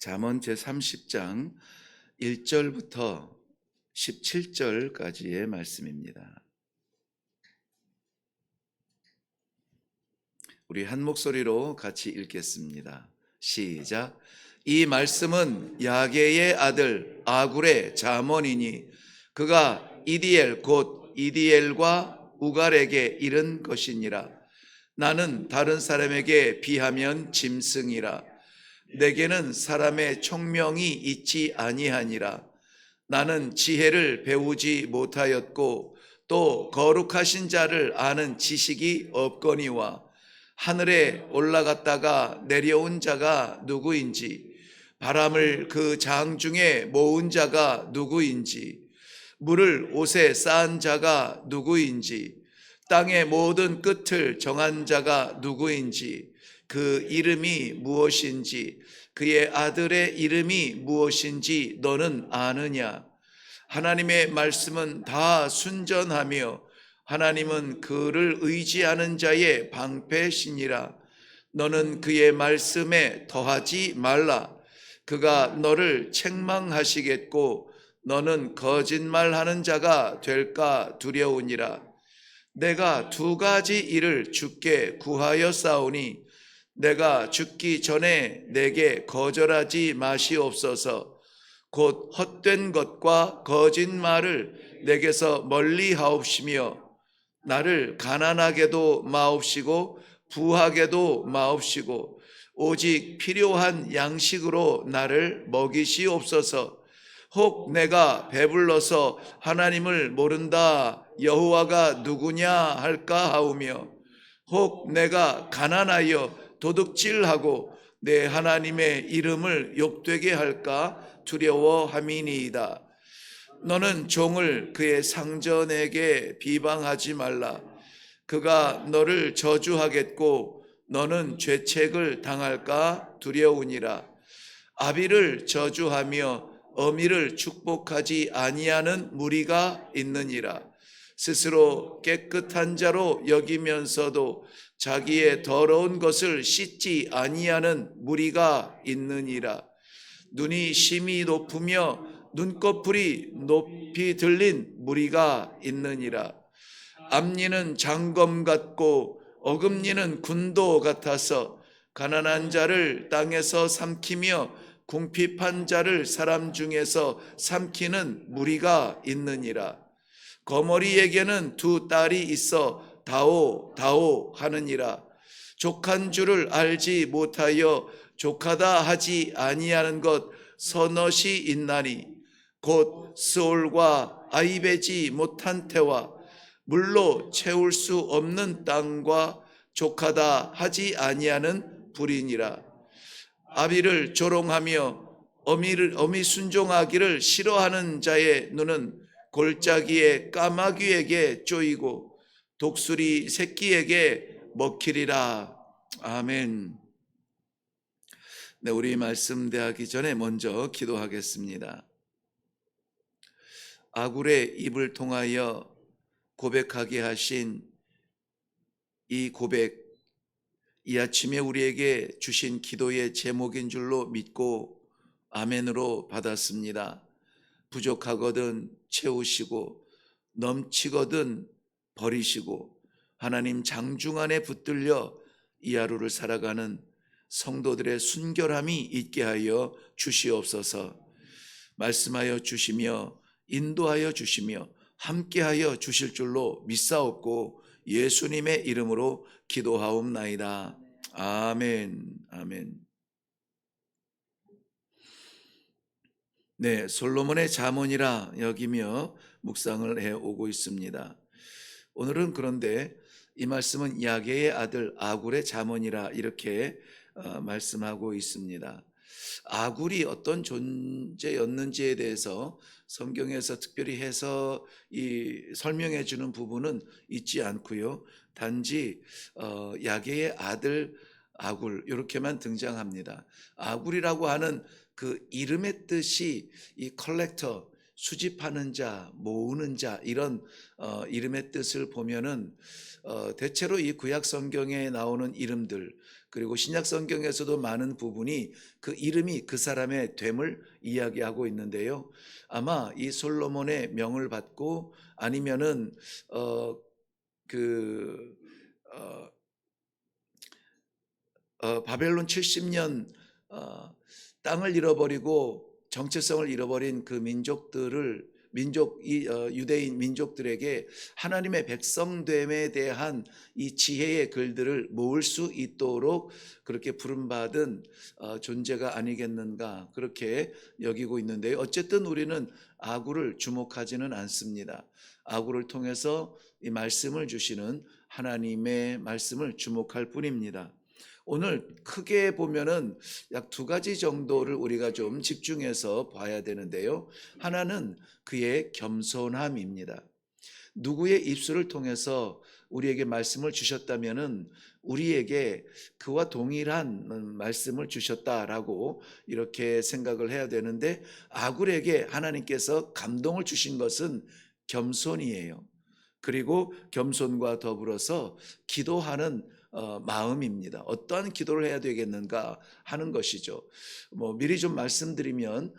잠언 제30장 1절부터 17절까지의 말씀입니다. 우리 한 목소리로 같이 읽겠습니다. 시작. 이 말씀은 야게의 아들 아굴의 잠언이니 그가 이디엘 곧 이디엘과 우갈에게 이른 것이니라. 나는 다른 사람에게 비하면 짐승이라. 내게는 사람의 총명이 있지 아니하니라. 나는 지혜를 배우지 못하였고 또 거룩하신 자를 아는 지식이 없거니와 하늘에 올라갔다가 내려온 자가 누구인지 바람을 그 장중에 모은 자가 누구인지 물을 옷에 쌓은 자가 누구인지 땅의 모든 끝을 정한 자가 누구인지 그 이름이 무엇인지 그의 아들의 이름이 무엇인지 너는 아느냐? 하나님의 말씀은 다 순전하며 하나님은 그를 의지하는 자의 방패시니라. 너는 그의 말씀에 더하지 말라. 그가 너를 책망하시겠고 너는 거짓말하는 자가 될까 두려우니라. 내가 두 가지 일을 주께 구하여 싸우니 내가 죽기 전에 내게 거절하지 마시옵소서. 곧 헛된 것과 거짓말을 내게서 멀리 하옵시며 나를 가난하게도 마옵시고 부하게도 마옵시고 오직 필요한 양식으로 나를 먹이시옵소서. 혹 내가 배불러서 하나님을 모른다 여호와가 누구냐 할까 하오며 혹 내가 가난하여 도둑질하고 내 하나님의 이름을 욕되게 할까 두려워함이니이다. 너는 종을 그의 상전에게 비방하지 말라. 그가 너를 저주하겠고 너는 죄책을 당할까 두려우니라. 아비를 저주하며 어미를 축복하지 아니하는 무리가 있느니라. 스스로 깨끗한 자로 여기면서도 자기의 더러운 것을 씻지 아니하는 무리가 있느니라. 눈이 심히 높으며 눈꺼풀이 높이 들린 무리가 있느니라. 앞니는 장검 같고 어금니는 군도 같아서 가난한 자를 땅에서 삼키며 궁핍한 자를 사람 중에서 삼키는 무리가 있느니라. 거머리에게는 두 딸이 있어 다오 다오 하느니라. 족한 줄을 알지 못하여 족하다 하지 아니하는 것 서넛이 있나니 곧 스올과 아이배지 못한 태와 물로 채울 수 없는 땅과 족하다 하지 아니하는 불이니라. 아비를 조롱하며 어미 순종하기를 싫어하는 자의 눈은 골짜기에 까마귀에게 쪼이고 독수리 새끼에게 먹히리라. 아멘. 네, 우리 말씀 대하기 전에 먼저 기도하겠습니다. 아굴의 입을 통하여 고백하게 하신 이 고백, 이 아침에 우리에게 주신 기도의 제목인 줄로 믿고 아멘으로 받았습니다. 부족하거든 채우시고 넘치거든 버리시고 하나님 장중 안에 붙들려 이 하루를 살아가는 성도들의 순결함이 있게 하여 주시옵소서. 말씀하여 주시며 인도하여 주시며 함께하여 주실 줄로 믿사옵고 예수님의 이름으로 기도하옵나이다. 아멘. 아멘. 네, 솔로몬의 잠언이라 여기며 묵상을 해오고 있습니다. 오늘은 그런데 이 말씀은 야게의 아들 아굴의 잠언이라 이렇게 말씀하고 있습니다. 아굴이 어떤 존재였는지에 대해서 성경에서 특별히 해서 설명해 주는 부분은 있지 않고요. 단지 야게의 아들 아굴 이렇게만 등장합니다. 아굴이라고 하는 그 이름의 뜻이 이 컬렉터, 수집하는 자, 모으는 자 이런 이름의 뜻을 보면은 대체로 이 구약 성경에 나오는 이름들 그리고 신약 성경에서도 많은 부분이 그 이름이 그 사람의 됨을 이야기하고 있는데요. 아마 이 솔로몬의 명을 받고 아니면은 어, 그 어, 바벨론 70년 땅을 잃어버리고 정체성을 잃어버린 그 민족들을 유대인 민족들에게 하나님의 백성됨에 대한 이 지혜의 글들을 모을 수 있도록 그렇게 부름받은 존재가 아니겠는가 그렇게 여기고 있는데요. 어쨌든 우리는 아구를 주목하지는 않습니다. 아구를 통해서 이 말씀을 주시는 하나님의 말씀을 주목할 뿐입니다. 오늘 크게 보면은 약 두 가지 정도를 우리가 좀 집중해서 봐야 되는데요. 하나는 그의 겸손함입니다. 누구의 입술을 통해서 우리에게 말씀을 주셨다면은 우리에게 그와 동일한 말씀을 주셨다라고 이렇게 생각을 해야 되는데 아굴에게 하나님께서 감동을 주신 것은 겸손이에요. 그리고 겸손과 더불어서 기도하는 마음입니다. 어떠한 기도를 해야 되겠는가 하는 것이죠. 미리 좀 말씀드리면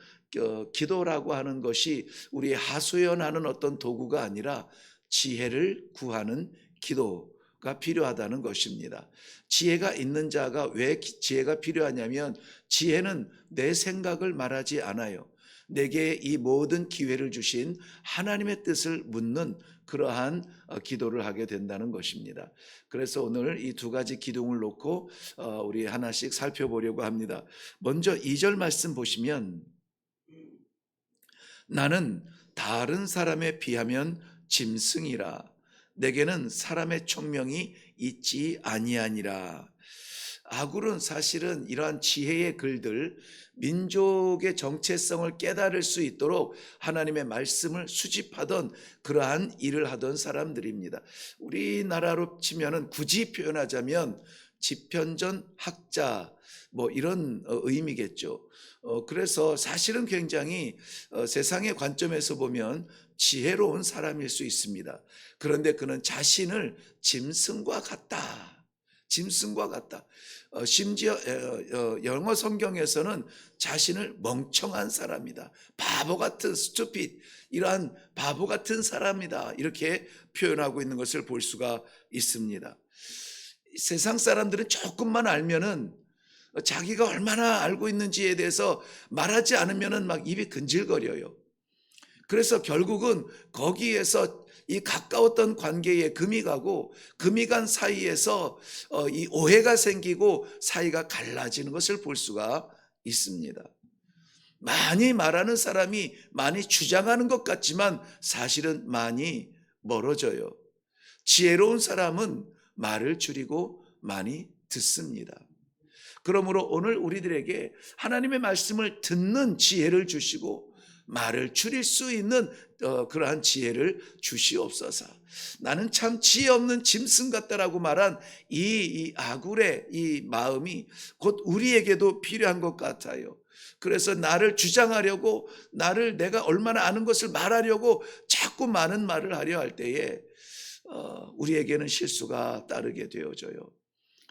기도라고 하는 것이 우리의 하소연하는 어떤 도구가 아니라 지혜를 구하는 기도가 필요하다는 것입니다. 지혜가 있는 자가 왜 지혜가 필요하냐면 지혜는 내 생각을 말하지 않아요. 내게 이 모든 기회를 주신 하나님의 뜻을 묻는 그러한 기도를 하게 된다는 것입니다. 그래서 오늘 이 두 가지 기둥을 놓고 우리 하나씩 살펴보려고 합니다. 먼저 2절 말씀 보시면 나는 다른 사람에 비하면 짐승이라 내게는 사람의 총명이 있지 아니하니라. 아굴은 사실은 이러한 지혜의 글들 민족의 정체성을 깨달을 수 있도록 하나님의 말씀을 수집하던 그러한 일을 하던 사람들입니다. 우리나라로 치면은 굳이 표현하자면 집현전 학자 이런 의미겠죠. 그래서 사실은 굉장히 세상의 관점에서 보면 지혜로운 사람일 수 있습니다. 그런데 그는 자신을 짐승과 같다. 짐승과 같다. 심지어 영어 성경에서는 자신을 멍청한 사람이다. 바보 같은 stupid 이러한 바보 같은 사람이다. 이렇게 표현하고 있는 것을 볼 수가 있습니다. 세상 사람들은 조금만 알면은 자기가 얼마나 알고 있는지에 대해서 말하지 않으면은 막 입이 근질거려요. 그래서 결국은 거기에서 이 가까웠던 관계에 금이 가고 금이 간 사이에서 이 오해가 생기고 사이가 갈라지는 것을 볼 수가 있습니다. 많이 말하는 사람이 많이 주장하는 것 같지만 사실은 많이 멀어져요. 지혜로운 사람은 말을 줄이고 많이 듣습니다. 그러므로 오늘 우리들에게 하나님의 말씀을 듣는 지혜를 주시고 말을 줄일 수 있는 그러한 지혜를 주시옵소서. 나는 참 지혜 없는 짐승 같다라고 말한 이 아굴의 이 마음이 곧 우리에게도 필요한 것 같아요. 그래서 나를 주장하려고 내가 얼마나 아는 것을 말하려고 자꾸 많은 말을 하려 할 때에 우리에게는 실수가 따르게 되어져요.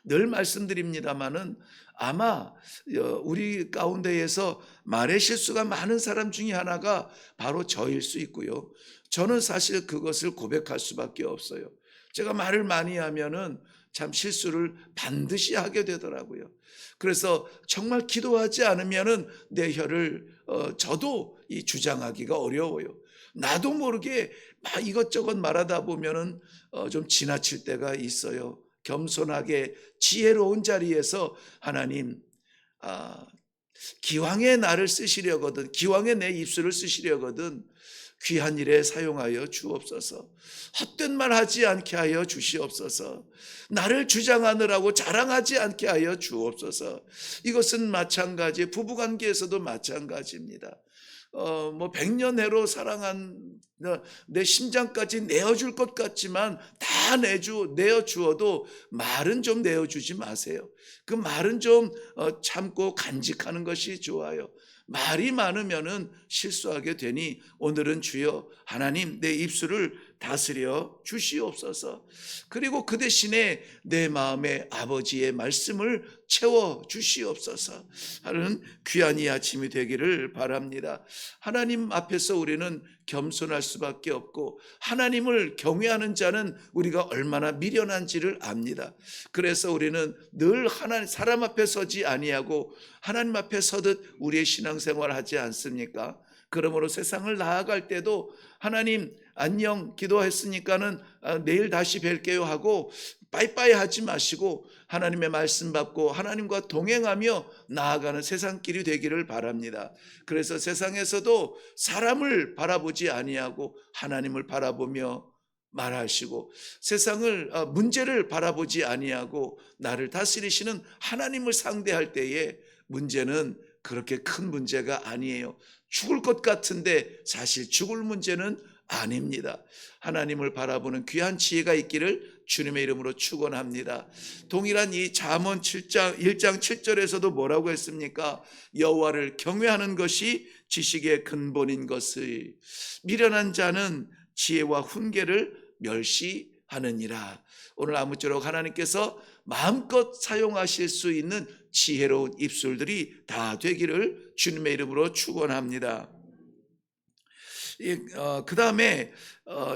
늘 말씀드립니다마는 아마 우리 가운데에서 말의 실수가 많은 사람 중에 하나가 바로 저일 수 있고요. 저는 사실 그것을 고백할 수밖에 없어요. 제가 말을 많이 하면은 참 실수를 반드시 하게 되더라고요. 그래서 정말 기도하지 않으면은 내 혀를 저도 이 주장하기가 어려워요. 나도 모르게 막 이것저것 말하다 보면은 좀 지나칠 때가 있어요. 겸손하게 지혜로운 자리에서 하나님 기왕에 나를 쓰시려거든 기왕에 내 입술을 쓰시려거든 귀한 일에 사용하여 주옵소서. 헛된 말 하지 않게 하여 주시옵소서. 나를 주장하느라고 자랑하지 않게 하여 주옵소서. 이것은 마찬가지 부부관계에서도 마찬가지입니다. 뭐 100년 해로 사랑한 내 심장까지 내어줄 것 같지만 다 내어 주어도 말은 좀 내어주지 마세요. 그 말은 좀 참고 간직하는 것이 좋아요. 말이 많으면은 실수하게 되니 오늘은 주여 하나님 내 입술을 다스려 주시옵소서. 그리고 그 대신에 내 마음에 아버지의 말씀을 채워 주시옵소서 하는 귀한 이 아침이 되기를 바랍니다. 하나님 앞에서 우리는 겸손할 수밖에 없고 하나님을 경외하는 자는 우리가 얼마나 미련한지를 압니다. 그래서 우리는 늘 하나님 사람 앞에 서지 아니하고 하나님 앞에 서듯 우리의 신앙생활을 하지 않습니까? 그러므로 세상을 나아갈 때도 하나님 안녕 기도했으니까는 내일 다시 뵐게요 하고 빠이빠이 하지 마시고 하나님의 말씀 받고 하나님과 동행하며 나아가는 세상길이 되기를 바랍니다. 그래서 세상에서도 사람을 바라보지 아니하고 하나님을 바라보며 말하시고 세상을 문제를 바라보지 아니하고 나를 다스리시는 하나님을 상대할 때에 문제는 그렇게 큰 문제가 아니에요. 죽을 것 같은데 사실 죽을 문제는 아닙니다. 하나님을 바라보는 귀한 지혜가 있기를 주님의 이름으로 축원합니다. 동일한 이 잠언 7장 1장 7절에서도 뭐라고 했습니까? 여호와를 경외하는 것이 지식의 근본인 것을 미련한 자는 지혜와 훈계를 멸시하느니라. 오늘 아무쪼록 하나님께서 마음껏 사용하실 수 있는 지혜로운 입술들이 다 되기를 주님의 이름으로 축원합니다. 그 다음에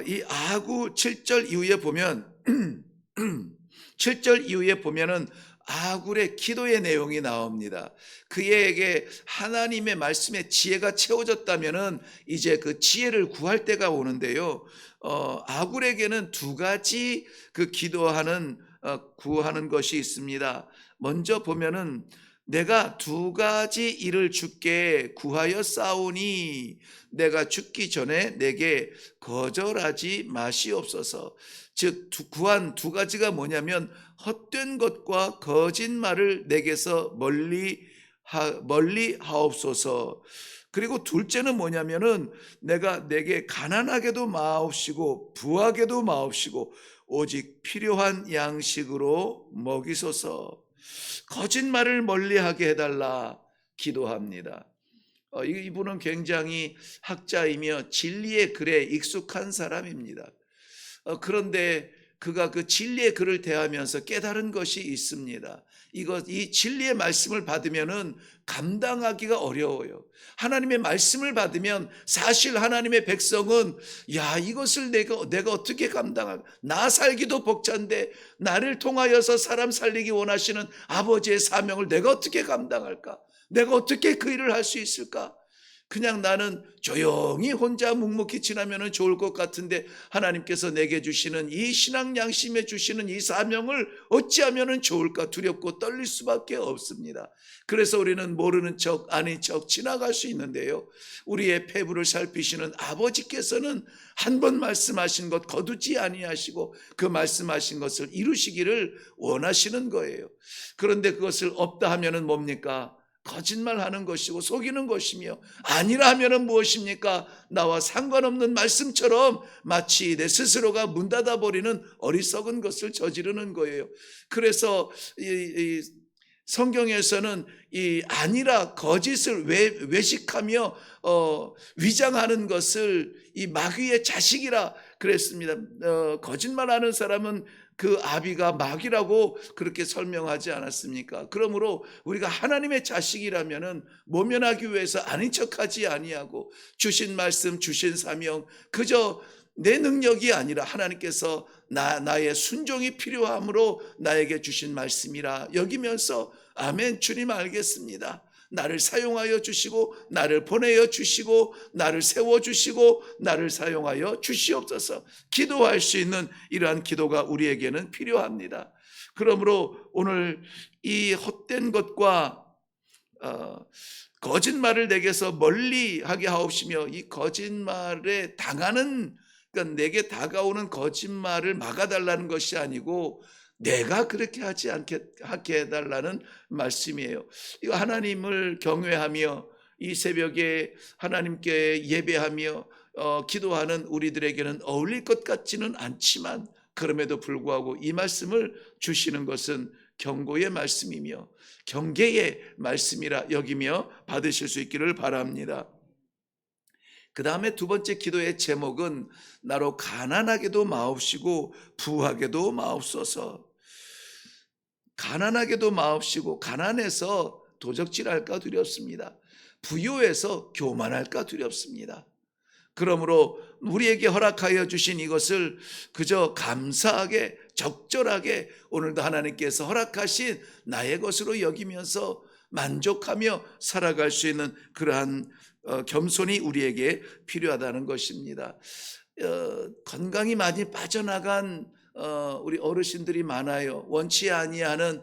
이 아구 7절 이후에 보면 7절 이후에 보면은 아굴의 기도의 내용이 나옵니다. 그에게 하나님의 말씀에 지혜가 채워졌다면은 이제 그 지혜를 구할 때가 오는데요. 아굴에게는 두 가지 그 구하는 것이 있습니다. 먼저 보면은 내가 두 가지 일을 주께 구하여 싸우니 내가 죽기 전에 내게 거절하지 마시옵소서. 즉 구한 두 가지가 뭐냐면 헛된 것과 거짓말을 내게서 멀리 하옵소서. 그리고 둘째는 뭐냐면은 내게 가난하게도 마옵시고 부하게도 마옵시고 오직 필요한 양식으로 먹이소서. 거짓말을 멀리하게 해달라 기도합니다. 이분은 굉장히 학자이며 진리의 글에 익숙한 사람입니다. 그런데 그가 그 진리의 글을 대하면서 깨달은 것이 있습니다. 이 진리의 말씀을 받으면은 감당하기가 어려워요. 하나님의 말씀을 받으면 사실 하나님의 백성은 이것을 내가 어떻게 나 살기도 벅찬데 나를 통하여서 사람 살리기 원하시는 아버지의 사명을 내가 어떻게 감당할까? 내가 어떻게 그 일을 할 수 있을까? 그냥 나는 조용히 혼자 묵묵히 지나면 좋을 것 같은데 하나님께서 내게 주시는 이 신앙 양심에 주시는 이 사명을 어찌하면 좋을까 두렵고 떨릴 수밖에 없습니다. 그래서 우리는 모르는 척 아닌 척 지나갈 수 있는데요, 우리의 폐부를 살피시는 아버지께서는 한 번 말씀하신 것 거두지 아니하시고 그 말씀하신 것을 이루시기를 원하시는 거예요. 그런데 그것을 없다 하면은 뭡니까? 거짓말하는 것이고 속이는 것이며, 아니라 하면은 무엇입니까? 나와 상관없는 말씀처럼 마치 내 스스로가 문 닫아버리는 어리석은 것을 저지르는 거예요. 그래서 이 성경에서는 이 아니라 거짓을 외식하며 위장하는 것을 이 마귀의 자식이라 그랬습니다. 거짓말하는 사람은 그 아비가 마귀라고 그렇게 설명하지 않았습니까? 그러므로 우리가 하나님의 자식이라면은 모면하기 위해서 아닌 척하지 아니하고 주신 말씀, 주신 사명, 그저 내 능력이 아니라 하나님께서 나의 순종이 필요함으로 나에게 주신 말씀이라 여기면서 아멘, 주님 알겠습니다. 나를 사용하여 주시고 나를 보내어 주시고 나를 세워주시고 나를 사용하여 주시옵소서. 기도할 수 있는 이러한 기도가 우리에게는 필요합니다. 그러므로 오늘 이 헛된 것과 거짓말을 내게서 멀리하게 하옵시며, 이 거짓말에 당하는, 그러니까 내게 다가오는 거짓말을 막아달라는 것이 아니고 내가 그렇게 하지 않게 하게 해달라는 말씀이에요. 이거 하나님을 경외하며 이 새벽에 하나님께 예배하며 기도하는 우리들에게는 어울릴 것 같지는 않지만, 그럼에도 불구하고 이 말씀을 주시는 것은 경고의 말씀이며 경계의 말씀이라 여기며 받으실 수 있기를 바랍니다. 그 다음에 두 번째 기도의 제목은 나로 가난하게도 마옵시고 부하게도 마옵소서. 가난하게도 마옵시고, 가난해서 도적질할까 두렵습니다. 부요해서 교만할까 두렵습니다. 그러므로 우리에게 허락하여 주신 이것을 그저 감사하게 적절하게 오늘도 하나님께서 허락하신 나의 것으로 여기면서 만족하며 살아갈 수 있는 그러한 겸손이 우리에게 필요하다는 것입니다. 건강이 많이 빠져나간 우리 어르신들이 많아요. 원치 아니하는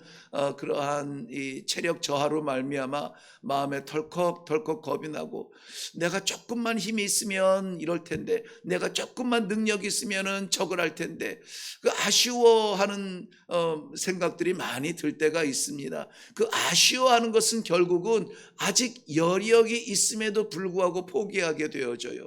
그러한 이 체력 저하로 말미암아 마음에 덜컥 겁이 나고, 내가 조금만 힘이 있으면 이럴 텐데, 내가 조금만 능력이 있으면은 저걸 할 텐데, 그 아쉬워하는 생각들이 많이 들 때가 있습니다. 그 아쉬워하는 것은 결국은 아직 여력이 있음에도 불구하고 포기하게 되어져요.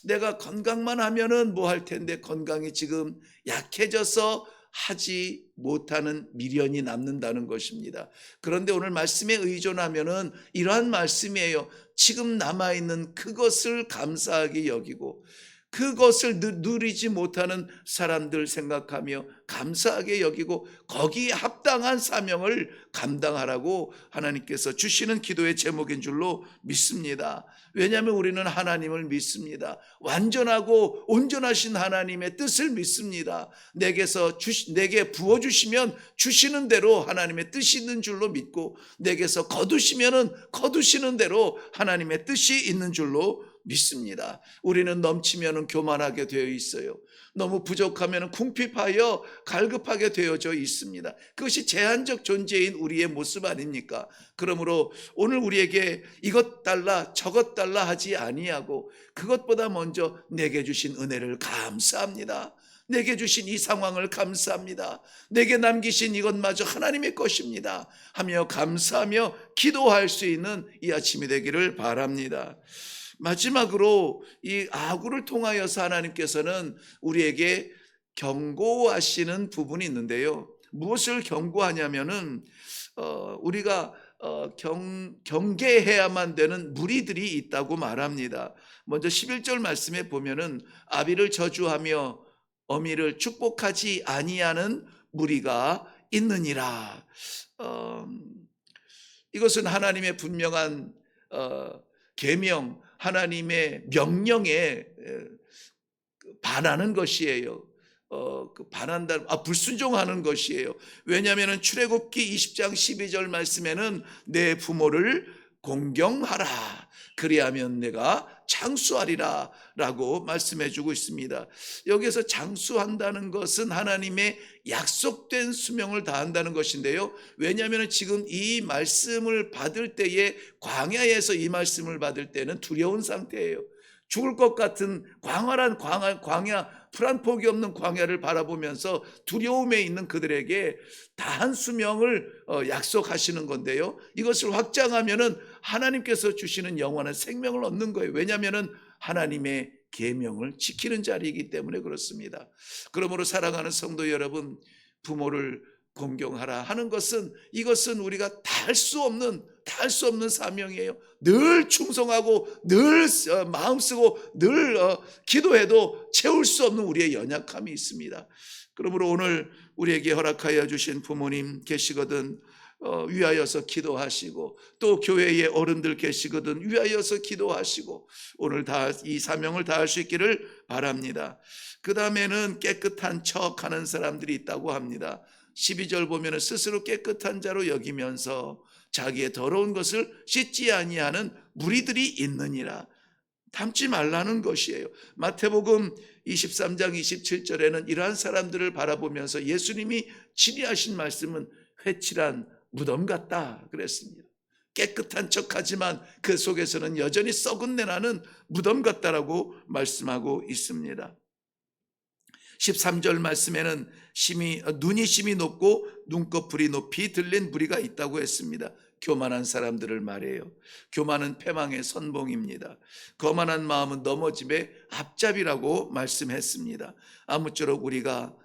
내가 건강만 하면은 뭐 할 텐데, 건강이 지금 약해져서 하지 못하는 미련이 남는다는 것입니다. 그런데 오늘 말씀에 의존하면은 이러한 말씀이에요. 지금 남아있는 그것을 감사하게 여기고, 그것을 누리지 못하는 사람들 생각하며 감사하게 여기고, 거기에 합당한 사명을 감당하라고 하나님께서 주시는 기도의 제목인 줄로 믿습니다. 왜냐하면 우리는 하나님을 믿습니다. 완전하고 온전하신 하나님의 뜻을 믿습니다. 내게 부어주시면 주시는 대로 하나님의 뜻이 있는 줄로 믿고, 내게서 거두시면은 거두시는 대로 하나님의 뜻이 있는 줄로 믿습니다. 우리는 넘치면은 교만하게 되어 있어요. 너무 부족하면 궁핍하여 갈급하게 되어져 있습니다. 그것이 제한적 존재인 우리의 모습 아닙니까? 그러므로 오늘 우리에게 이것 달라 저것 달라 하지 아니하고, 그것보다 먼저 내게 주신 은혜를 감사합니다. 내게 주신 이 상황을 감사합니다. 내게 남기신 이것마저 하나님의 것입니다 하며 감사하며 기도할 수 있는 이 아침이 되기를 바랍니다. 마지막으로 이 아구를 통하여서 하나님께서는 우리에게 경고하시는 부분이 있는데요. 무엇을 경고하냐면은 우리가 경계해야만 되는 무리들이 있다고 말합니다. 먼저 11절 말씀에 보면은 아비를 저주하며 어미를 축복하지 아니하는 무리가 있느니라. 이것은 하나님의 분명한 계명, 하나님의 명령에 반하는 것이에요. 불순종하는 것이에요. 왜냐하면 출애굽기 20장 12절 말씀에는 내 부모를 공경하라, 그리하면 내가 장수하리라 라고 말씀해 주고 있습니다. 여기서 장수한다는 것은 하나님의 약속된 수명을 다한다는 것인데요. 왜냐하면 지금 이 말씀을 받을 때에, 광야에서 이 말씀을 받을 때는 두려운 상태예요. 죽을 것 같은 광활한 광야, 풀한 폭이 없는 광야를 바라보면서 두려움에 있는 그들에게 다한 수명을 약속하시는 건데요. 이것을 확장하면은 하나님께서 주시는 영원한 생명을 얻는 거예요. 왜냐하면은 하나님의 계명을 지키는 자리이기 때문에 그렇습니다. 그러므로 사랑하는 성도 여러분, 부모를 공경하라 하는 것은, 이것은 우리가 다 할 수 없는 사명이에요. 늘 충성하고 늘 마음 쓰고 늘 기도해도 채울 수 없는 우리의 연약함이 있습니다. 그러므로 오늘 우리에게 허락하여 주신 부모님 계시거든 위하여서 기도하시고, 또 교회의 어른들 계시거든 위하여서 기도하시고, 오늘 다 이 사명을 다할 수 있기를 바랍니다. 그 다음에는 깨끗한 척하는 사람들이 있다고 합니다. 12절 보면 스스로 깨끗한 자로 여기면서 자기의 더러운 것을 씻지 아니하는 무리들이 있느니라. 닮지 말라는 것이에요. 마태복음 23장 27절에는 이러한 사람들을 바라보면서 예수님이 진리하신 말씀은 회칠한 무덤 같다 그랬습니다. 깨끗한 척하지만 그 속에서는 여전히 썩은 내나는 무덤 같다라고 말씀하고 있습니다. 13절 말씀에는 눈이 심히 높고 눈꺼풀이 높이 들린 무리가 있다고 했습니다. 교만한 사람들을 말해요. 교만은 패망의 선봉입니다. 거만한 마음은 넘어짐의 앞잡이라고 말씀했습니다. 아무쪼록 우리가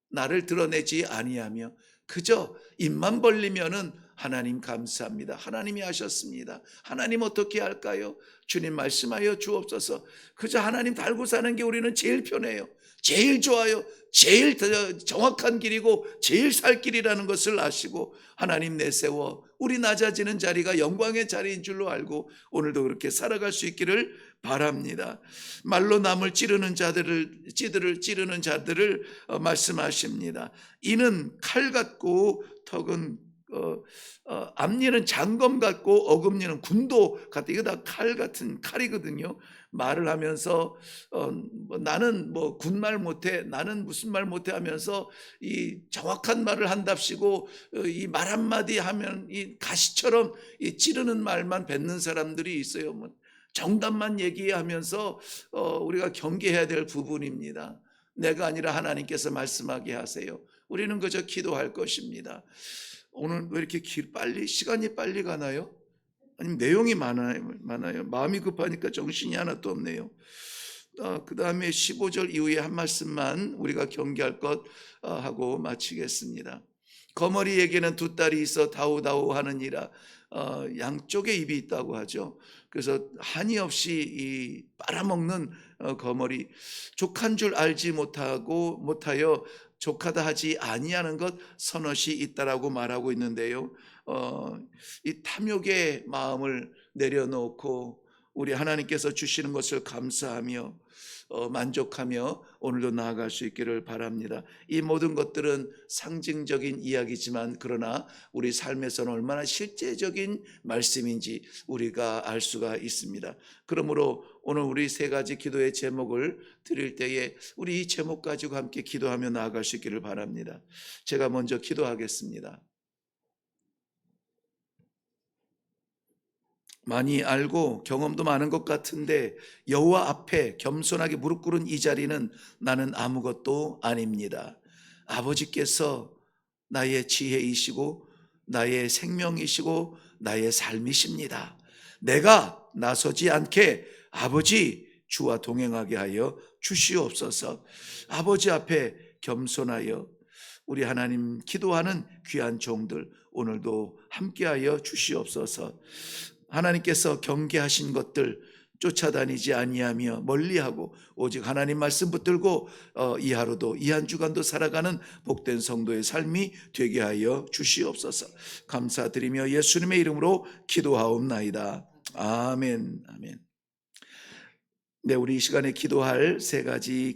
나를 드러내지 아니하며 그저 입만 벌리면은 하나님 감사합니다. 하나님이 하셨습니다. 하나님 어떻게 할까요? 주님 말씀하여 주옵소서. 그저 하나님 달고 사는 게 우리는 제일 편해요. 제일 좋아요. 제일 정확한 길이고 제일 살 길이라는 것을 아시고 하나님 내세워 우리 낮아지는 자리가 영광의 자리인 줄로 알고 오늘도 그렇게 살아갈 수 있기를 바랍니다. 말로 남을 찌르는 자들을 말씀하십니다. 이는 칼 같고 턱은 앞니는 장검 같고 어금니는 군도 같다. 이거 다 칼 같은 칼이거든요. 말을 하면서 나는 뭐 군말 못해, 나는 무슨 말 못해 하면서 이 정확한 말을 한답시고 이 말 한마디 하면 이 가시처럼 이 찌르는 말만 뱉는 사람들이 있어요. 뭐 정답만 얘기하면서 우리가 경계해야 될 부분입니다. 내가 아니라 하나님께서 말씀하게 하세요. 우리는 그저 기도할 것입니다. 오늘 왜 이렇게 시간이 빨리 가나요? 아니면 내용이 많아요. 마음이 급하니까 정신이 하나도 없네요. 그 다음에 15절 이후에 한 말씀만 우리가 경계할 것 하고 마치겠습니다. 거머리에게는 두 딸이 있어 다우다우 하느니라. 양쪽에 입이 있다고 하죠. 그래서 한이 없이 이 빨아먹는 거머리, 족한 줄 알지 못하여 족하다 하지 아니하는 것 서넛이 있다라고 말하고 있는데요. 이 탐욕의 마음을 내려놓고 우리 하나님께서 주시는 것을 감사하며 만족하며 오늘도 나아갈 수 있기를 바랍니다. 이 모든 것들은 상징적인 이야기지만 그러나 우리 삶에서는 얼마나 실제적인 말씀인지 우리가 알 수가 있습니다. 그러므로 오늘 우리 세 가지 기도의 제목을 드릴 때에 우리 이 제목 가지고 함께 기도하며 나아갈 수 있기를 바랍니다. 제가 먼저 기도하겠습니다. 많이 알고 경험도 많은 것 같은데 여호와 앞에 겸손하게 무릎 꿇은 이 자리는 나는 아무것도 아닙니다. 아버지께서 나의 지혜이시고 나의 생명이시고 나의 삶이십니다. 내가 나서지 않게 아버지 주와 동행하게 하여 주시옵소서. 아버지 앞에 겸손하여 우리 하나님 기도하는 귀한 종들 오늘도 함께하여 주시옵소서. 하나님께서 경계하신 것들 쫓아다니지 아니하며 멀리하고 오직 하나님 말씀 붙들고 이 하루도 이 한 주간도 살아가는 복된 성도의 삶이 되게 하여 주시옵소서. 감사드리며 예수님의 이름으로 기도하옵나이다. 아멘. 아멘. 네, 우리 이 시간에 기도할 세 가지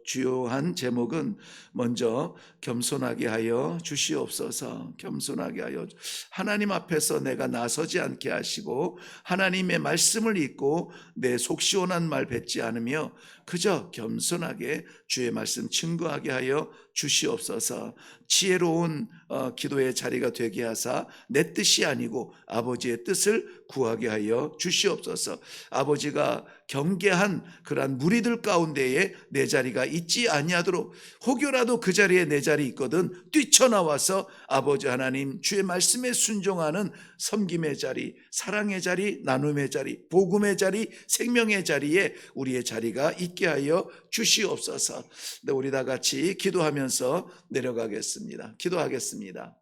주요한 제목은 먼저 겸손하게 하여 주시옵소서. 겸손하게 하여 하나님 앞에서 내가 나서지 않게 하시고 하나님의 말씀을 읽고 내 속 시원한 말 뱉지 않으며 그저 겸손하게 주의 말씀 증거하게 하여 주시옵소서. 지혜로운 기도의 자리가 되게 하사 내 뜻이 아니고 아버지의 뜻을 구하게 하여 주시옵소서. 아버지가 경계한 그러한 무리들 가운데에 내 자리가 있지 아니하도록 혹여라도 그 자리에 내 자리 있거든 뛰쳐나와서 아버지 하나님 주의 말씀에 순종하는 섬김의 자리, 사랑의 자리, 나눔의 자리, 복음의 자리, 생명의 자리에 우리의 자리가 있게 하여 주시옵소서. 네, 우리 다 같이 기도하면서 내려가겠습니다. 기도하겠습니다.